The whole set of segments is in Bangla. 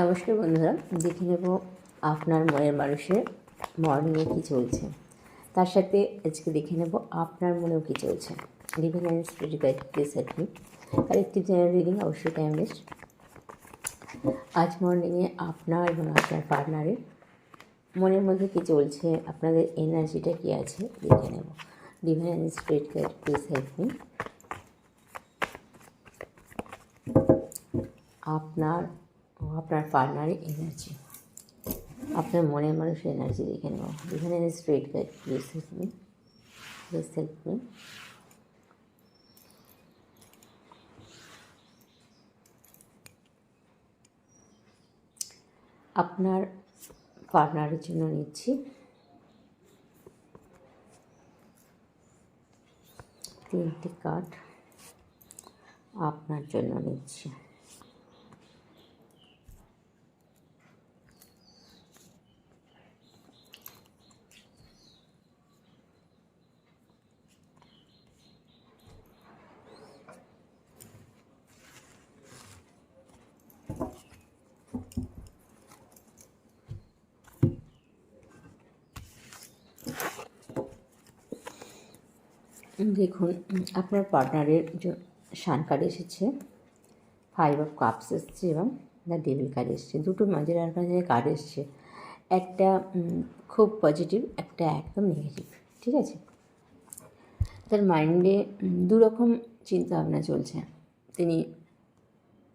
নমস্কার বন্ধুরা, দেখে নেব আপনার মনের মানুষের মর্নিংয়ে কী চলছে, তার সাথে আজকে দেখে নেব আপনার মনেও কী চলছে। Divine and spirit guide please help me. Collective general reading অবশ্যই টাইমলেস। আজ মর্নিংয়ে আপনার এবং আপনার পার্টনারের মনের মধ্যে কী চলছে, আপনাদের এনার্জিটা কী আছে দেখে নেব। Divine and spirit guide please help me. আপনার পার্টনারের এনার্জি, আপনার মনের মানুষের এনার্জি দেখে নেব। Divine and spirit guide please help me, please help me. আপনার পার্টনারের জন্য নিচ্ছি 3টি কার্ড, আপনার জন্য নিচ্ছি। দেখুন, আপনার পার্টনারের শান কার্ড এসেছে, 5 অফ কাপস এসছে এবং দ্য ডেভিল কার্ড এসছে। দুটো মাঝের আর কার্ড এসছে, একটা খুব পজিটিভ, একটা একদম নেগেটিভ। ঠিক আছে, তার মাইন্ডে দুরকম চিন্তাভাবনা চলছে। তিনি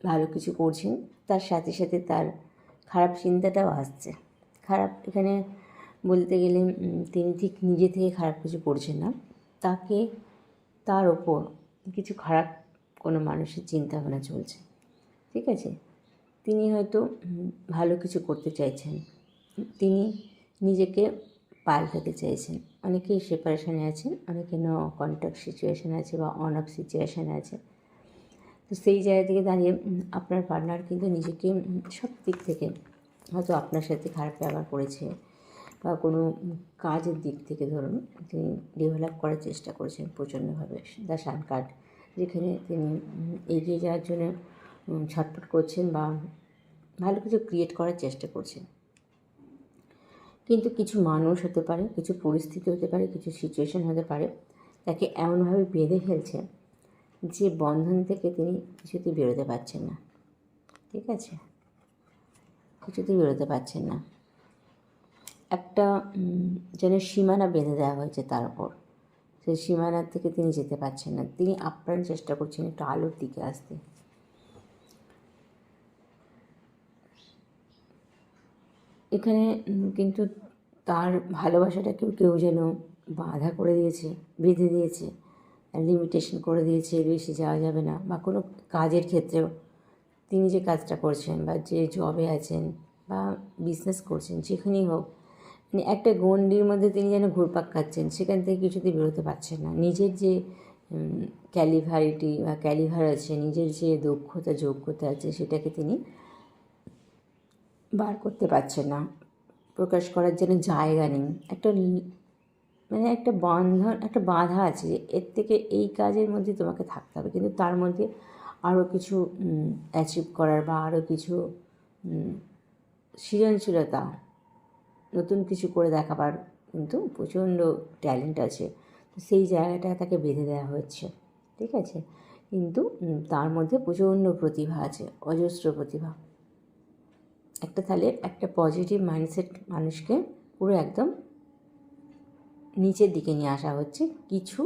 ভালো কিছু করছেন, তার সাথে সাথে তার খারাপ চিন্তাটাও আসছে। খারাপ এখানে বলতে গেলে তিনি ঠিক নিজে থেকে খারাপ কিছু করছেন না, তার ওপর কিছু খারাপ কোনো মানুষের চিন্তাভাবনা চলছে। ঠিক আছে, তিনি হয়তো ভালো কিছু করতে চাইছেন, তিনি নিজেকে পাল্টাতে চাইছেন। অনেকেই সেপারেশনে আছেন, অনেকে নো কন্ট্যাক্ট সিচুয়েশান আছে বা অন অফ সিচুয়েশানে আছে। তো সেই জায়গা থেকে দাঁড়িয়ে আপনার পার্টনার কিন্তু নিজেকে সব দিক থেকে হয়তো আপনার সাথে খারাপ ব্যবহার করেছে বা কোনো কাজের দিক থেকে ধরুন তিনি ডেভেলপ করার চেষ্টা করেছেন প্রচণ্ডভাবে। দ্য সান কার্ড, যেখানে তিনি এগিয়ে যাওয়ার জন্য ছটফট করছেন বা ভালো কিছু ক্রিয়েট করার চেষ্টা করছেন। কিন্তু কিছু মানুষ হতে পারে, কিছু পরিস্থিতি হতে পারে, কিছু সিচুয়েশান হতে পারে, তাকে এমনভাবে বেঁধে ফেলছে যে বন্ধন থেকে তিনি কিছুতেই বেরোতে পারছেন না। ঠিক আছে, কিছুতেই বেরোতে পারছেন না। একটা যেন সীমানা বেঁধে দেওয়া হয়েছে তার ওপর, সেই সীমানার থেকে তিনি যেতে পারছেন না। তিনি আপ্রাণ চেষ্টা করছেন একটু আলোর দিকে আসতে। এখানে কিন্তু তার ভালোবাসাটাকেও কেউ যেন বাধা করে দিয়েছে, বেঁধে দিয়েছে, লিমিটেশন করে দিয়েছে, বেশি যাওয়া যাবে না। বা কোনো কাজের ক্ষেত্রেও তিনি যে কাজটা করছেন বা যে জবে আছেন বা বিজনেস করছেন, যেখানেই হোক, মানে একটা গণ্ডির মধ্যে তিনি যেন ঘুরপাক খাচ্ছেন, সেখান থেকে কিছুতেই বেরোতে পারছেন না। নিজের যে ক্যালিভার আছে, নিজের যে দক্ষতা যোগ্যতা আছে, সেটাকে তিনি বার করতে পারছেন না, প্রকাশ করার জন্য জায়গা নেই। একটা বন্ধন, একটা বাধা আছে যে এর থেকে এই কাজের মধ্যে তোমাকে থাকতে হবে, কিন্তু তার মধ্যে আরও কিছু অ্যাচিভ করার বা আরও কিছু সৃজনশীলতা, নতুন কিছু করে দেখাবার কিন্তু প্রচণ্ড ট্যালেন্ট আছে। তো সেই জায়গাটা তাকে বেঁধে দেওয়া হচ্ছে। ঠিক আছে, কিন্তু তার মধ্যে প্রচণ্ড প্রতিভা আছে, অজস্র প্রতিভা। তাহলে একটা পজিটিভ মাইন্ডসেট মানুষকে পুরো একদম নিচের দিকে নিয়ে আসা হচ্ছে। কিছু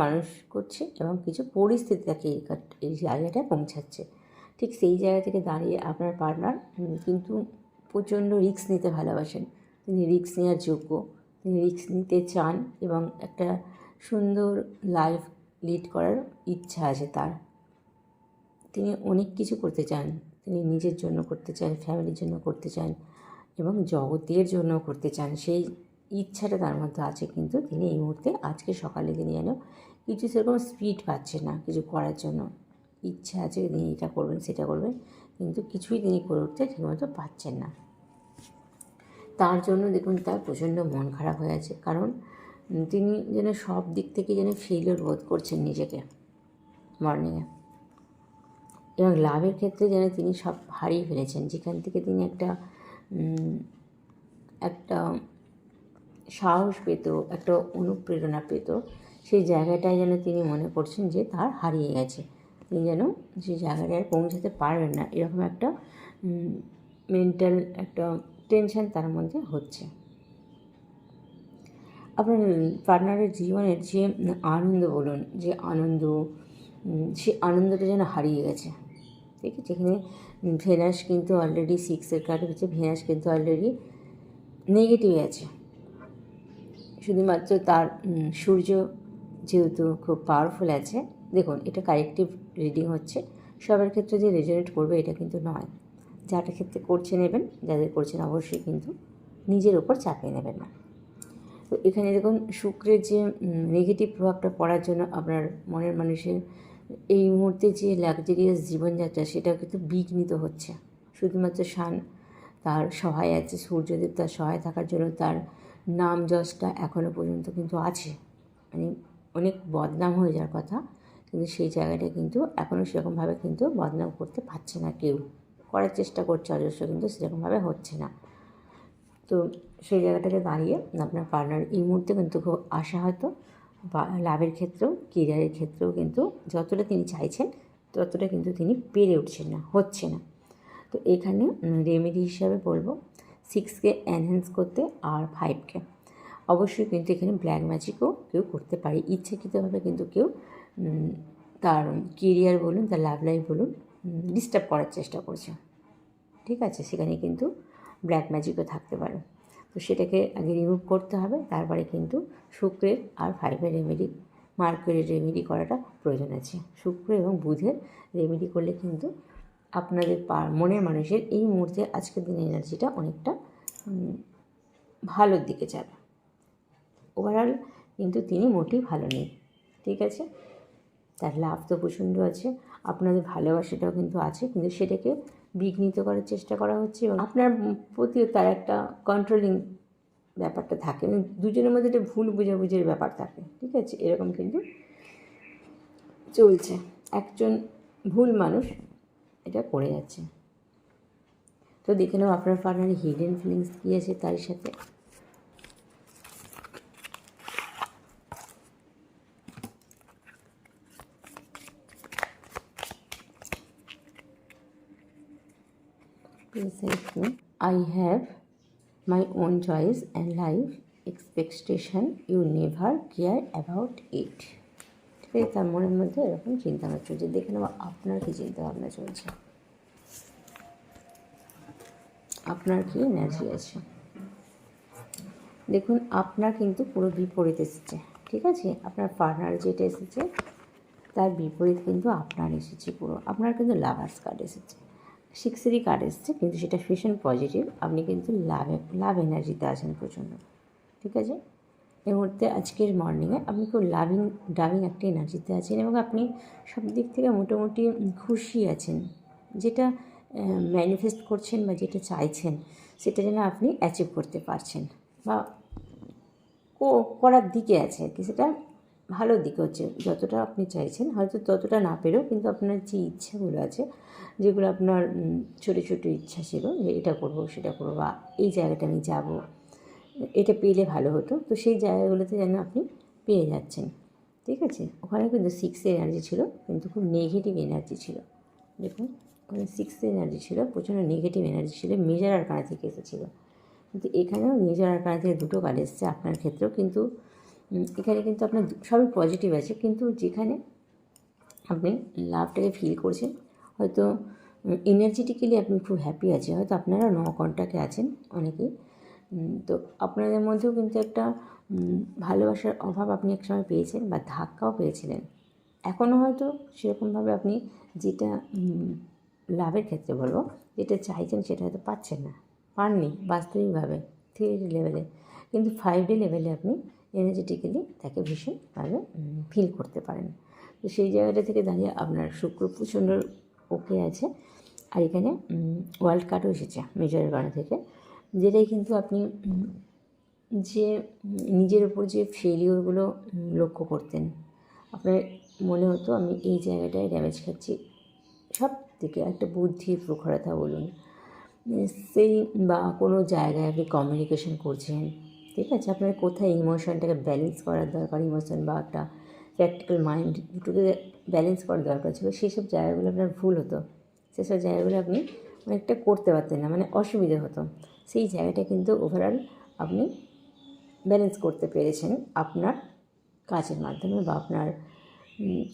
মানুষ করছে এবং কিছু পরিস্থিতি তাকে এই জায়গাটায় পৌঁছাচ্ছে। ঠিক সেই জায়গা থেকে দাঁড়িয়ে আপনার পার্টনার কিন্তু প্রচণ্ড রিস্ক নিতে ভালোবাসেন। তিনি রিস্ক নেওয়ার যোগ্য, তিনি রিস্ক নিতে চান এবং একটা সুন্দর লাইফ লিড করার ইচ্ছা আছে তার। তিনি অনেক কিছু করতে চান, তিনি নিজের জন্য করতে চান, ফ্যামিলির জন্য করতে চান এবং জগতের জন্য করতে চান। সেই ইচ্ছাটা তার মধ্যে আছে, কিন্তু তিনি এই মুহূর্তে আজকে সকালে তিনি যেন কিছু সেরকম স্পিড পাচ্ছেন না কিছু করার জন্য। ইচ্ছা আছে তিনি এটা করবেন সেটা করবেন, কিন্তু কিছুই তিনি করে উঠতে ঠিকমতো পারছেন না। তার জন্য দেখুন তার প্রচণ্ড মন খারাপ হয়ে আছে, কারণ তিনি যেন সব দিক থেকে যেন ফেলিওর বোধ করছেন নিজেকে মর্নিংয়ে। এবং লাভের ক্ষেত্রে যেন তিনি সব হারিয়ে ফেলেছেন, যেখান থেকে তিনি একটা একটা সাহস পেত, একটা অনুপ্রেরণা পেত, সেই জায়গাটায় যেন তিনি মনে করছেন যে তার হারিয়ে গেছে, তিনি যেন সেই জায়গাটায় পৌঁছাতে পারবেন না, এরকম একটা মেন্টাল একটা টেনশন তার মধ্যে হচ্ছে। আপনার পার্টনারের জীবনের যে আনন্দ বলুন, যে আনন্দ, সে আনন্দটা যেন হারিয়ে গেছে। ঠিক আছে, এখানে ভেনাস কিন্তু অলরেডি 6-এর কার্ড হচ্ছে, ভেনাস কিন্তু অলরেডি নেগেটিভ আছে। শুধুমাত্র তার সূর্য যেহেতু খুব পাওয়ারফুল আছে। দেখুন, এটা কারেক্টিভ রিডিং হচ্ছে, সবার ক্ষেত্রে যে রেজোনেট করবে এটা কিন্তু নয়। যাটার ক্ষেত্রে করছে নেবেন, যাদের করছেন অবশ্যই কিন্তু নিজের ওপর চাপিয়ে নেবেন না। তো এখানে দেখুন, শুক্রের যে নেগেটিভ প্রভাবটা পড়ার জন্য আপনার মনের মানুষের এই মুহূর্তে যে লাক্সারিয়াস জীবনযাত্রা সেটা কিন্তু বিঘ্নিত হচ্ছে। শুধুমাত্র শান তার সহায় আছে, সূর্যদেব তার সহায় থাকার জন্য তার নাম যশটা এখনও পর্যন্ত কিন্তু আছে। মানে অনেক বদনাম হয়ে যাওয়ার কথা, কিন্তু সেই জায়গাটা কিন্তু এখনও সেরকমভাবে কিন্তু বদনাম করতে পারছে না কেউ, করার চেষ্টা করছে অজস্র, কিন্তু সেরকমভাবে হচ্ছে না। তো সেই জায়গাটাকে দাঁড়িয়ে আপনার পার্টনার এই মুহূর্তে কিন্তু খুব আশা হয়তো বা লাভের ক্ষেত্রেও কেরিয়ারের ক্ষেত্রেও কিন্তু যতটা তিনি চাইছেন ততটা কিন্তু তিনি পেরে উঠছেন না, হচ্ছে না। তো এখানে রেমেডি হিসাবে বলবো 6কে এনহ্যান্স করতে আর 5কে। অবশ্যই কিন্তু এখানে ব্ল্যাক ম্যাজিকও কেউ করতে পারে ইচ্ছাকৃতভাবে, কিন্তু কেউ তার কেরিয়ার বলুন, তার লাভ লাইফ বলুন, ডিস্টার্ব করার চেষ্টা করছে। ঠিক আছে, সেখানে কিন্তু ব্ল্যাক ম্যাজিকও থাকতে পারে। তো সেটাকে আগে রিমুভ করতে হবে, তারপরে কিন্তু শুক্রের আর 5-এর রেমেডি, মার্কুরির রেমেডি করাটা প্রয়োজন আছে। শুক্র এবং বুধের রেমেডি করলে কিন্তু আপনাদের মনের মানুষের এই মুহূর্তে আজকের দিনের এনার্জিটা অনেকটা ভালোর দিকে যাবে। ওভারঅল কিন্তু তিনি মোটেই ভালো নেই। ঠিক আছে, তার লাভ তো প্রচণ্ড আছে, আপনাদের ভালোবাসাটাও কিন্তু আছে, কিন্তু সেটাকে বিঘ্নিত করার চেষ্টা করা হচ্ছে এবং আপনার প্রতিও তার একটা কন্ট্রোলিং ব্যাপারটা থাকে, দুজনের মধ্যে একটা ভুল বুঝাবুঝির ব্যাপার থাকে। ঠিক আছে, এরকম কিন্তু চলছে, একজন ভুল মানুষ এটা করে যাচ্ছে। তো দেখে নেব আপনার পার্টনারের হিডেন ফিলিংস কী আছে তার সাথে। Please help me. I have my own choice and life expectation. You never care about it. ঠিক আছে, তার মনের মধ্যে এরকম চিন্তাভাবনা চলছে। দেখে নেব আপনার কী চিন্তাভাবনা চলছে, আপনার কী এনার্জি আছে। দেখুন, আপনার কিন্তু পুরো বিপরীত এসেছে। ঠিক আছে, আপনার পার্টনার যেটা এসেছে তার বিপরীত কিন্তু আপনার এসেছে পুরো। আপনার কিন্তু লাভার্স কার্ড এসেছে, 6-এরই কার্ড এসেছে, কিন্তু সেটা ভীষণ পজিটিভ। আপনি কিন্তু লাভ এনার্জিতে আছেন প্রচণ্ড। ঠিক আছে, এই মুহূর্তে আজকের মর্নিংয়ে আপনি খুব ডাবিং একটা এনার্জিতে আছেন এবং আপনি সব দিক থেকে মোটামুটি খুশি আছেন। যেটা ম্যানিফেস্ট করছেন বা যেটা চাইছেন সেটা যেন আপনি অ্যাচিভ করতে পারছেন বা করার দিকে আছে আর কি, সেটা ভালো দিকে হচ্ছে। যতটা আপনি চাইছেন হয়তো ততটা না পেরেও কিন্তু আপনার যে ইচ্ছাগুলো আছে, যেগুলো আপনার ছোটো ছোটো ইচ্ছা ছিল যে এটা করব সেটা করবো বা এই জায়গাটা আমি যাব, এটা পেলে ভালো হতো, তো সেই জায়গাগুলোতে যেন আপনি পেয়ে যাচ্ছেন। ঠিক আছে, ওখানে কিন্তু 6-এর এনার্জি ছিল, কিন্তু খুব নেগেটিভ এনার্জি ছিল। দেখুন, ওখানে 6-এর এনার্জি ছিল, প্রচণ্ড নেগেটিভ এনার্জি ছিল, মেজার আরকানা থেকে এসেছিলো। কিন্তু এখানেও মেজার আরকানা থেকে দুটো কার্ড এসেছে আপনার ক্ষেত্রেও, কিন্তু এখানে কিন্তু আপনার সবই পজিটিভ আছে, কিন্তু যেখানে আপনি লাভটাকে ফিল করছেন হয়তো এনার্জেটিক্যালি আপনি খুব হ্যাপি আছেন, হয়তো আপনারা কন্ট্যাক্টে আছেন অনেকেই। তো আপনাদের মধ্যেও কিন্তু একটা ভালোবাসার অভাব আপনি একসময় পেয়েছেন বা ধাক্কাও পেয়েছিলেন। এখনও হয়তো সেরকমভাবে আপনি যেটা লাভের ক্ষেত্রে বলবো, যেটা চাইছেন সেটা হয়তো পাচ্ছেন না, পাননি বাস্তবিকভাবে 3D লেভেলে, কিন্তু 5D লেভেলে আপনি এনার্জেটিক্যালি তাকে ভীষণভাবে ফিল করতে পারেন। তো সেই জায়গাটা থেকে দাঁড়িয়ে আপনার শুক্র প্রচণ্ড ওকে আছে। আর এখানে ওয়ার্ল্ড কার্ডও এসেছে মেজরের কারণ থেকে, যেটাই কিন্তু আপনি যে নিজের ওপর যে ফেলিওরগুলো লক্ষ্য করতেন, আপনার মনে হতো আমি এই জায়গাটায় ড্যামেজ খাচ্ছি, সব থেকে একটা বুদ্ধির প্রখরতা বলুন, সেই বা কোনো জায়গায় আপনি কমিউনিকেশন করছেন, ঠিক আছে, আপনার কোথায় ইমোশনটাকে ব্যালেন্স করার দরকার, ইমোশন বা একটা প্র্যাকটিক্যাল মাইন্ড দুটোকে ব্যালেন্স করার দরকার ছিল, সেসব জায়গাগুলো আপনার ভুল হতো, সেসব জায়গাগুলো আপনি অনেকটা করতে পারতেন না, মানে অসুবিধে হতো। সেই জায়গাটা কিন্তু ওভারঅল আপনি ব্যালেন্স করতে পেরেছেন আপনার কাজের মাধ্যমে বা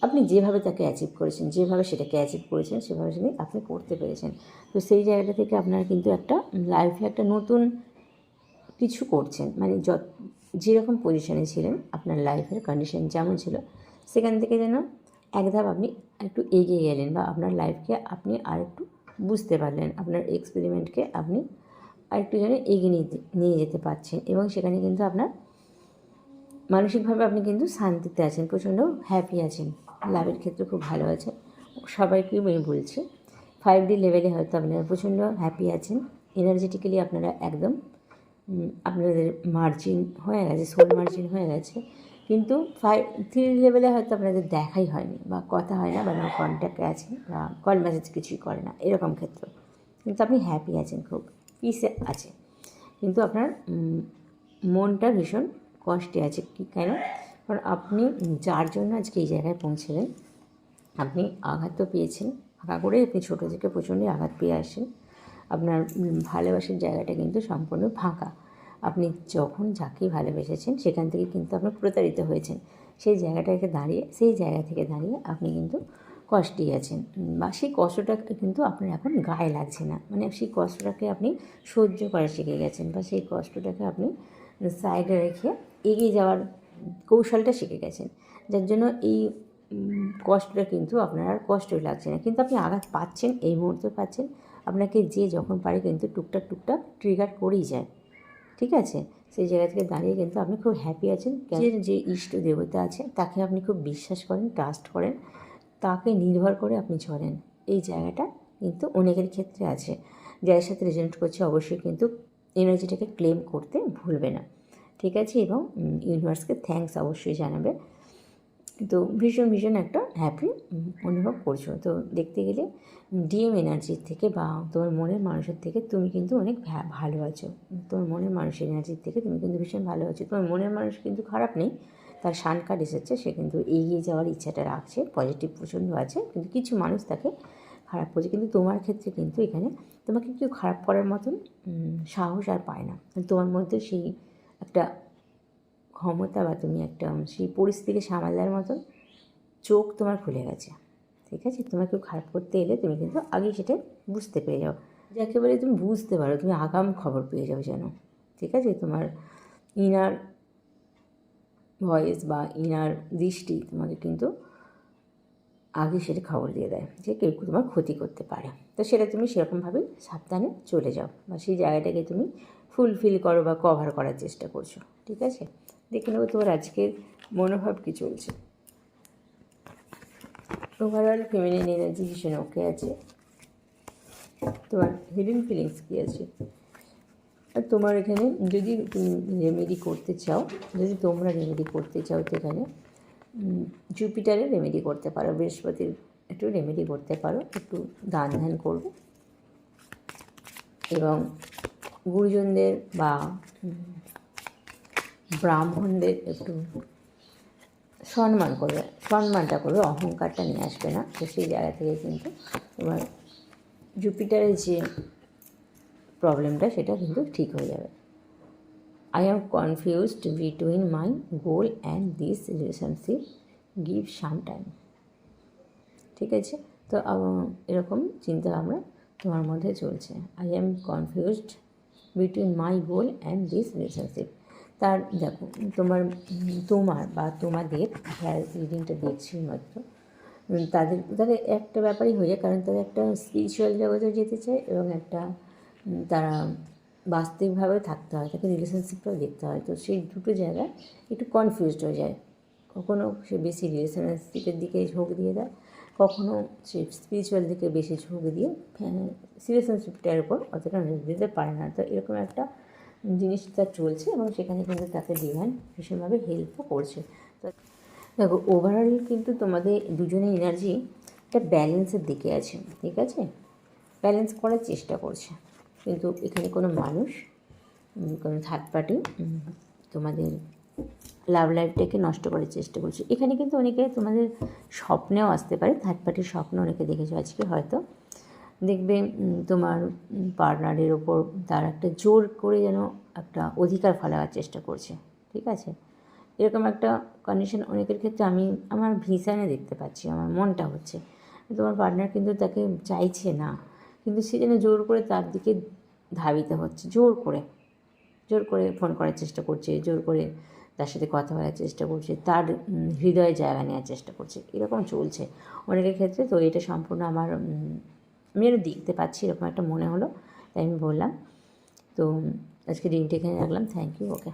আপনি যেভাবে তাকে অ্যাচিভ করেছেন, যেভাবে সেটাকে অ্যাচিভ করেছেন সেভাবে আপনি করতে পেরেছেন। তো সেই জায়গাটা থেকে আপনার কিন্তু একটা লাইফে একটা নতুন কিছু করছেন, মানে যেরকম পজিশনে ছিলেন আপনার লাইফের কন্ডিশন যেমন ছিল সেখান থেকে যেন এক ধাপ আপনি একটু এগিয়ে গেলেন বা আপনার লাইফকে আপনি আরেকটু বুঝতে পারলেন, আপনার এক্সপেরিমেন্টকে আপনি আরেকটু যেন এগিয়ে নিয়ে যেতে পারছেন এবং সেখানে কিন্তু আপনার মানসিকভাবে আপনি কিন্তু শান্তিতে আছেন, প্রচণ্ড হ্যাপি আছেন, লাভের ক্ষেত্রে খুব ভালো আছে। সবাইকেই আমি বলছি 5D লেভেলে হয়তো আপনারা প্রচণ্ড হ্যাপি আছেন, এনার্জেটিক্যালি আপনারা একদম আপনাদের মার্জিন হয়ে গেছে, সোল মার্জিন হয়ে গেছে, কিন্তু 3 লেভেলে হয়তো আপনাদের দেখাই হয়নি বা কথা হয় না বা না কন্ট্যাক্টে আছেন বা কল মেসেজ কিছুই করে না এরকম ক্ষেত্র, কিন্তু আপনি হ্যাপি আছেন, খুব পিসে আছে, কিন্তু আপনার মনটা ভীষণ কষ্টে আছে। কেন? কারণ আপনি যার জন্য আজকে এই জায়গায় পৌঁছলেন, আপনি আঘাত তো পেয়েছেন, আঘাত করে আপনি ছোটো থেকে প্রচণ্ড আঘাত পেয়ে আসেন, আপনার ভালোবাসার জায়গাটা কিন্তু সম্পূর্ণ ফাঁকা। আপনি যখন যাকে ভালোবেসেছেন সেখান থেকে কিন্তু আপনি প্রতারিত হয়েছেন, সেই জায়গা থেকে দাঁড়িয়ে আপনি কিন্তু কষ্টেই আছেন বা সেই কষ্টটা কিন্তু আপনার এখন গায়ে লাগছে না, মানে সেই কষ্টটাকে আপনি সহ্য করা শিখে গেছেন বা সেই কষ্টটাকে আপনি সাইডে রেখে এগিয়ে যাওয়ার কৌশলটা শিখে গেছেন, যার জন্য এই কষ্টটা কিন্তু আপনার আর কষ্টই লাগছে না, কিন্তু আপনি আঘাত পাচ্ছেন, এই মুহূর্তে পাচ্ছেন, আপনাকে যে যখন পারে কিন্তু টুকটাক ট্রিগার করেই যায়, ঠিক আছে। সেই জায়গা থেকে দাঁড়িয়ে কিন্তু আপনি খুব হ্যাপি আছেন, যে ইষ্ট দেবতা আছে তাকে আপনি খুব বিশ্বাস করেন, ট্রাস্ট করেন, তাকে নির্ভর করে আপনি চলেন, এই জায়গাটা কিন্তু অনেকের ক্ষেত্রে আছে। যার সাথে রেজনেট করছে অবশ্যই কিন্তু এনার্জিটাকে ক্লেম করতে ভুলবে না, ঠিক আছে, এবং ইউনিভার্সকে থ্যাঙ্কস অবশ্যই জানাবে। তো ভীষণ একটা হ্যাপি অনুভব করছো। তো দেখতে গেলে ডিএম এনার্জির থেকে বা তোমার মনের মানুষের থেকে তুমি কিন্তু অনেক ভালো আছো, তোমার মনের মানুষের এনার্জির থেকে তুমি কিন্তু ভীষণ ভালো আছো। তোমার মনের মানুষ কিন্তু খারাপ নেই, তার শান কার্ড এসেছে, সে কিন্তু এগিয়ে যাওয়ার ইচ্ছাটা রাখছে, পজিটিভ প্রচণ্ড আছে, কিন্তু কিছু মানুষ তাকে খারাপ করছে, কিন্তু তোমার ক্ষেত্রে কিন্তু এখানে তোমাকে কেউ খারাপ করার মতন সাহস আর পায় না, তোমার মধ্যে সেই একটা ক্ষমতা বা তুমি একটা সেই পরিস্থিতিকে সামালার মতন চোখ তোমার খুলে গেছে, ঠিক আছে। তোমার কেউ খারাপ করতে এলে তুমি কিন্তু আগেই সেটা বুঝতে পেরে যাও, যাকে বলে তুমি বুঝতে পারো, তুমি আগাম খবর পেয়ে যাও যেন, ঠিক আছে। তোমার ইনার ভয়েস বা ইনার দৃষ্টি তোমাকে কিন্তু আগে সেটা খবর দিয়ে দেয় যে কেউ তোমার ক্ষতি করতে পারে, তো সেটা তুমি সেরকমভাবেই সাবধানে চলে যাও বা সেই জায়গাটাকে তুমি ফুলফিল করো বা কভার করার চেষ্টা করছো, ঠিক আছে। দেখে নেবো তোমার আজকের মনোভাব কী চলছে। ওভারঅল ফেমিনিন এনার্জি ভীষণ ওকে আছে, তোমার হিডেন ফিলিংস কী আছে, আর তোমার এখানে যদি তুমি রেমেডি করতে চাও, যদি তোমরা রেমেডি করতে চাও তো এখানে জুপিটারের রেমেডি করতে পারো, বৃহস্পতির একটু রেমেডি করতে পারো, একটু দান ধ্যান করবে এবং গুরুজনদের বা ব্রাহ্মণদের একটু সম্মানটা করবে, অহংকারটা নিয়ে আসবে না, তো সেই জায়গা থেকে কিন্তু তোমার জুপিটারের যে প্রবলেমটা সেটা কিন্তু ঠিক হয়ে যাবে। I am confused between my goal and this relationship, give some time, ঠিক আছে। তো এরকম চিন্তা ভাবনা তোমার মধ্যে চলছে, I am confused between my goal and this relationship. তার দেখো তোমার বা তোমাদের রিডিংটা দেখছি মাত্র, তাদের একটা ব্যাপারই হয়ে যায়, কারণ তারা একটা স্পিরিচুয়াল জগতে যেতে চায় এবং একটা তারা বাস্তবিকভাবে থাকতে হয়, তাকে রিলেশনশিপটাও দেখতে হয়, তো সেই দুটো জায়গায় একটু কনফিউজড হয়ে যায়, কখনও সে বেশি রিলেশনশিপের দিকে ঝোঁক দিয়ে দেয়, কখনও সে স্পিরিচুয়াল দিকে বেশি ঝোঁক দিয়ে রিলেশনশিপটার উপর অতটা নজর দিতে পারে না, তো এরকম একটা জিনিস তার চলছে এবং সেখানে কিন্তু তাকে ডিভাইন ভীষণভাবে হেল্পও করছে। তো দেখো ওভারঅল কিন্তু তোমাদের দুজনের এনার্জি একটা ব্যালেন্সের দিকে আছে, ঠিক আছে, ব্যালেন্স করার চেষ্টা করছে, কিন্তু এখানে কোনো মানুষ, কোনো থার্ড পার্টি তোমাদের লাভ লাইফটাকে নষ্ট করার চেষ্টা করছে। এখানে কিন্তু অনেকে তোমাদের স্বপ্নেও আসতে পারে, থার্ড পার্টির স্বপ্ন অনেকে দেখেছো আজকে হয়তো, দেখবে তোমার পার্টনারের ওপর তার একটা জোর করে যেন একটা অধিকার ফেলাবার চেষ্টা করছে, ঠিক আছে, এরকম একটা কন্ডিশন অনেকের ক্ষেত্রে আমি আমার ভিশনে দেখতে পাচ্ছি, আমার মনটা হচ্ছে। তোমার পার্টনার কিন্তু তাকে চাইছে না, কিন্তু সে যেন জোর করে তার দিকে ধাবিত হচ্ছে, জোর করে ফোন করার চেষ্টা করছে, জোর করে তার সাথে কথা বলার চেষ্টা করছে, তার হৃদয়ে জায়গা নেওয়ার চেষ্টা করছে, এরকম চলছে অনেকের ক্ষেত্রে। তো এটা সম্পূর্ণ আমার আমি এটা দেখতে পাচ্ছি, এরকম একটা মনে হলো, তাই আমি বললাম। তো আজকে রিডিংটা এখানে রাখলাম। Thank you. ওকে।